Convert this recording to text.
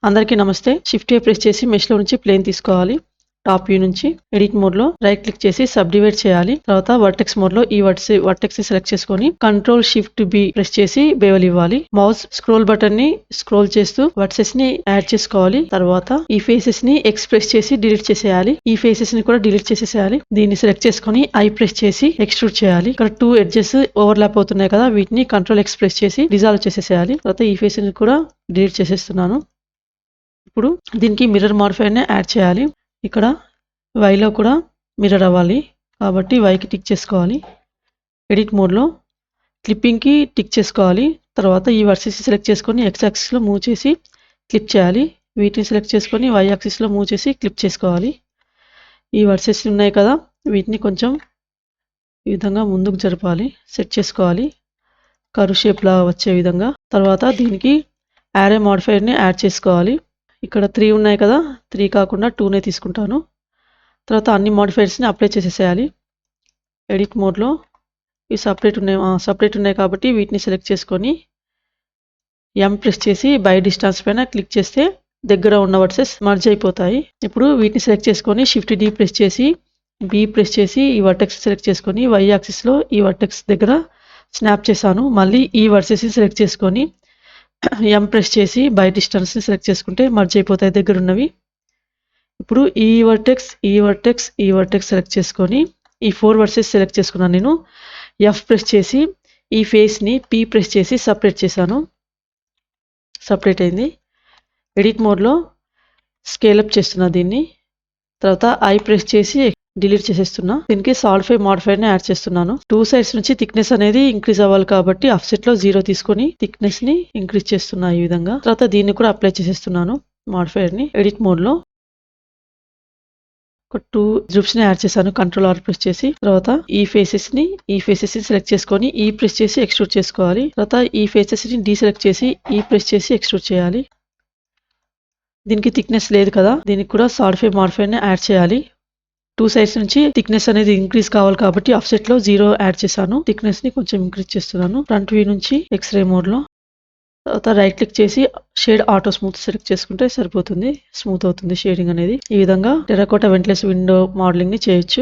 అందరికీ నమస్తే. షిఫ్ట్ ఏ ప్రెస్ చేసి మెష్‌లో నుంచి ప్లేన్ తీసుకోవాలి. టాప్ వ్యూ నుంచి ఎడిట్ మోడ్‌లో రైట్ క్లిక్ చేసి సబ్ డివైడ్ చేయాలి. తర్వాత వర్టెక్స్ మోడ్‌లో ఈ వర్టెక్స్‌ని సెలెక్ట్ చేసుకొని కంట్రోల్ షిఫ్ట్ బి ప్రెస్ చేసి బేవల్ ఇవ్వాలి. మౌస్ స్క్రోల్ బటన్‌ని స్క్రోల్ చేస్తూ వర్టెక్స్‌ని యాడ్ చేసుకోవాలి. తర్వాత ఈ ఫేసెస్‌ని ఎక్స్ ప్రెస్ చేసి డిలీట్ చేసేయాలి. ఈ ఫేసెస్‌ని కూడా డిలీట్ చేసేసేయాలి. దీన్ని సెలెక్ట్ చేసుకొని ఐ ప్రెస్ చేసి ఎక్స్ట్రూడ్ చేయాలి. ఇక్కడ 2 ఎడ్జెస్ ఓవర్లాప్ అవుతున్నాయి కదా, వీటిని కంట్రోల్ ఎక్స్ ప్రెస్ చేసి డిజాల్వ్ చేసేసేయాలి. తర్వాత ఈ ఫేస్‌ని కూడా డిలీట్ చేసేస్తున్నాను. ఇప్పుడు దీనికి మిర్రర్ మాడిఫైయర్‌ని యాడ్ చేయాలి. ఇక్కడ వైలో కూడా మిర్రర్ అవ్వాలి కాబట్టి వైకి టిక్ చేసుకోవాలి. ఎడిట్ మోడ్‌లో క్లిప్పింగ్‌కి టిక్ చేసుకోవాలి. తర్వాత ఈ వర్సెస్‌ని సెలెక్ట్ చేసుకొని ఎక్స్ యాక్సిస్‌లో మూవ్ చేసి క్లిప్ చేయాలి. వీటిని సెలెక్ట్ చేసుకొని వై యాక్సిస్‌లో మూవ్ చేసి క్లిప్ చేసుకోవాలి. ఈ వర్సెస్ ఉన్నాయి కదా, వీటిని కొంచెం ఈ విధంగా ముందుకు జరపాలి, సెట్ చేసుకోవాలి కర్వ్ షేప్‌లా వచ్చే విధంగా. తర్వాత దీనికి యారే మాడిఫైయర్‌ని యాడ్ చేసుకోవాలి. ఇక్కడ 3 ఉన్నాయి కదా, 3 కాకుండా 2నే తీసుకుంటాను. తర్వాత అన్ని మాడిఫైయర్స్‌ని అప్లై చేసేసేయాలి. ఎడిట్ మోడ్‌లో ఇవి సపరేట్ ఉన్నాయి కాబట్టి వీటిని సెలెక్ట్ చేసుకొని ఎం ప్రెస్ చేసి బై డిస్టెన్స్ పైన క్లిక్ చేస్తే దగ్గర ఉన్న వర్సెస్ మర్జ్ అయిపోతాయి. ఇప్పుడు వీటిని సెలెక్ట్ చేసుకొని షిఫ్ట్ డి ప్రెస్ చేసి బి ప్రెస్ చేసి ఈ వర్టెక్స్ సెలెక్ట్ చేసుకొని వై యాక్సిస్‌లో ఈ వర్టెక్స్ దగ్గర స్నాప్ చేశాను. మళ్ళీ ఈ వర్సెస్‌ని సెలెక్ట్ చేసుకొని ఎం ప్రెస్ చేసి బై డిస్టెన్స్‌ని సెలెక్ట్ చేసుకుంటే మర్జ్ అయిపోతాయి దగ్గర ఉన్నవి. ఇప్పుడు ఈ వర్టెక్స్ సెలెక్ట్ చేసుకొని ఈ 4 వర్సెస్ సెలెక్ట్ చేసుకున్నాను నేను. ఎఫ్ ప్రెస్ చేసి ఈ ఫేస్‌ని పి ప్రెస్ చేసి సపరేట్ చేశాను. సపరేట్ అయింది. ఎడిట్ మోడ్‌లో స్కేల్ అప్ చేస్తున్నా దీన్ని. తర్వాత ఐ ప్రెస్ చేసి డిలీట్ చేసేస్తున్నా. దీనికి సాలిడిఫై మాడిఫైయర్‌ని యాడ్ చేస్తున్నాను. 2 సైడ్స్ నుంచి థిక్నెస్ అనేది ఇంక్రీజ్ అవ్వాలి కాబట్టి ఆఫ్సెట్‌లో 0 తీసుకొని థిక్నెస్‌ని ఇంక్రీజ్ చేస్తున్నా ఈ విధంగా. తర్వాత దీన్ని కూడా అప్లై చేసేస్తున్నాను మాడిఫైయర్‌ని. ఎడిట్ మోడ్‌లో ఒక 2 గ్రూప్స్‌ని యాడ్ చేశాను కంట్రోల్ ఆర్ ప్రెస్ చేసి. తర్వాత ఈ ఫేసెస్‌ని సెలెక్ట్ చేసుకొని ఈ ప్రెస్ చేసి ఎక్స్ట్రూడ్ చేసుకోవాలి. తర్వాత ఈ ఫేసెస్‌ని డీసెలెక్ట్ చేసి ఈ ప్రెస్ చేసి ఎక్స్ట్రూడ్ చేయాలి. దీనికి థిక్నెస్ లేదు కదా, దీనికి కూడా సాలిడిఫై మాడిఫైయర్‌ని యాడ్ చేయాలి. 2 సైడ్స్ నుంచి థిక్నెస్ అనేది ఇంక్రీజ్ కావాలి కాబట్టి ఆఫ్సెట్‌లో 0 యాడ్ చేశాను. థిక్నెస్‌ని కొంచెం ఇంక్రీజ్ చేస్తున్నాను. ఫ్రంట్ వ్యూ నుంచి ఎక్స్‌రే మోడ్‌లో. తర్వాత రైట్ క్లిక్ చేసి షేడ్ ఆటో స్మూత్ సెలెక్ట్ చేసుకుంటే సరిపోతుంది. స్మూత్ అవుతుంది షేడింగ్ అనేది. ఈ విధంగా టెర్రకోటా వెంట్లెస్ విండో మోడలింగ్‌ని చేయొచ్చు.